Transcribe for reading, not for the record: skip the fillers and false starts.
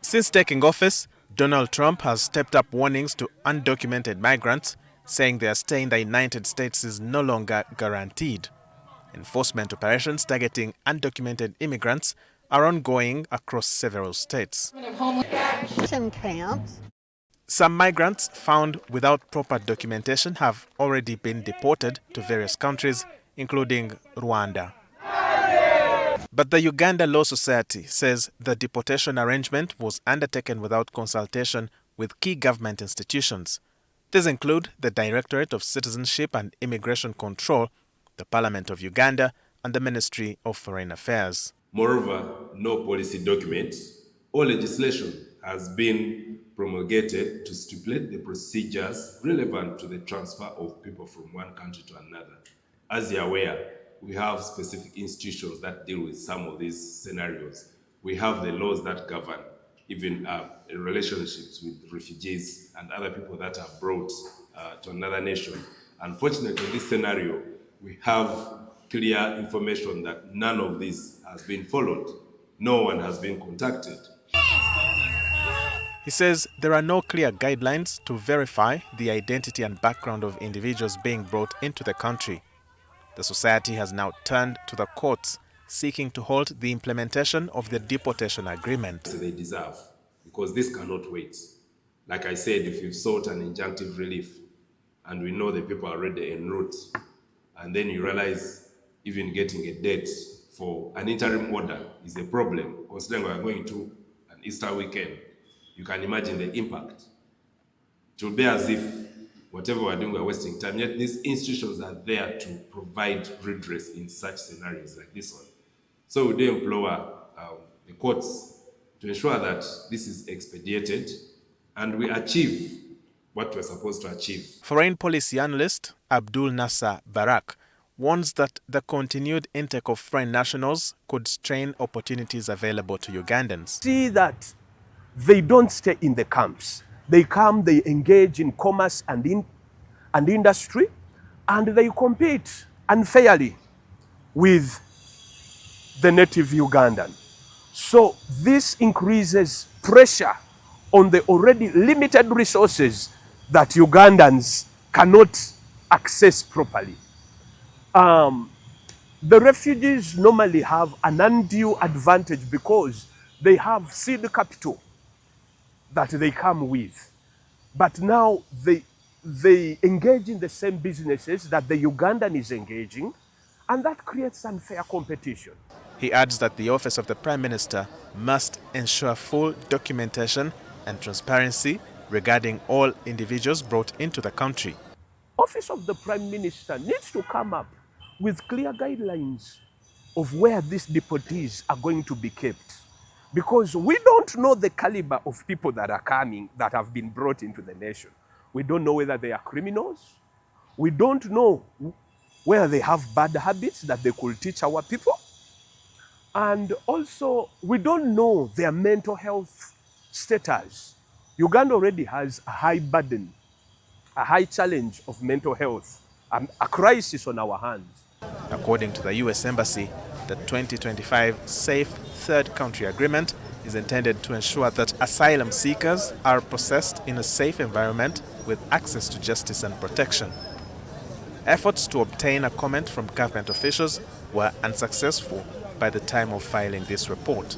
Since taking office, Donald Trump has stepped up warnings to undocumented migrants, saying their stay in the United States is no longer guaranteed. Enforcement operations targeting undocumented immigrants are ongoing across several states. Camps. Some migrants found without proper documentation have already been deported to various countries, including Rwanda. But the Uganda Law Society says the deportation arrangement was undertaken without consultation with key government institutions. These include the Directorate of Citizenship and Immigration Control, the Parliament of Uganda, and the Ministry of Foreign Affairs. Moreover, no policy document or legislation has been promulgated to stipulate the procedures relevant to the transfer of people from one country to another. As you are aware, we have specific institutions that deal with some of these scenarios. We have the laws that govern even relationships with refugees and other people that are brought to another nation. Unfortunately, in this scenario, we have clear information that none of this has been followed. No one has been contacted. He says there are no clear guidelines to verify the identity and background of individuals being brought into the country. The society has now turned to the courts, seeking to halt the implementation of the deportation agreement. They deserve, because this cannot wait. Like I said, if you've sought an injunctive relief, and we know the people are already en route, and then you realize even getting a date for an interim order is a problem, considering we are going to an Easter weekend, you can imagine the impact. It will be as if whatever we're doing, we're wasting time. Yet these institutions are there to provide redress in such scenarios like this one. So we do implore the courts to ensure that this is expedited and we achieve what we're supposed to achieve. Foreign policy analyst Abdul Nasser Barak warns that the continued intake of foreign nationals could strain opportunities available to Ugandans. See that they don't stay in the camps. They come, they engage in commerce and industry, and they compete unfairly with the native Ugandan. So this increases pressure on the already limited resources that Ugandans cannot access properly. The refugees normally have an undue advantage because they have seed capital that they come with. But now they engage in the same businesses that the Ugandan is engaging, and that creates unfair competition. He adds that the Office of the Prime Minister must ensure full documentation and transparency regarding all individuals brought into the country. Office of the Prime Minister needs to come up with clear guidelines of where these deportees are going to be kept. Because we don't know the caliber of people that are coming, that have been brought into the nation. We don't know whether they are criminals. We don't know whether they have bad habits that they could teach our people. And also, we don't know their mental health status. Uganda already has a high burden, a high challenge of mental health, a crisis on our hands. According to the U.S. Embassy, the 2025 Safe Third Country Agreement is intended to ensure that asylum seekers are processed in a safe environment with access to justice and protection. Efforts to obtain a comment from government officials were unsuccessful by the time of filing this report.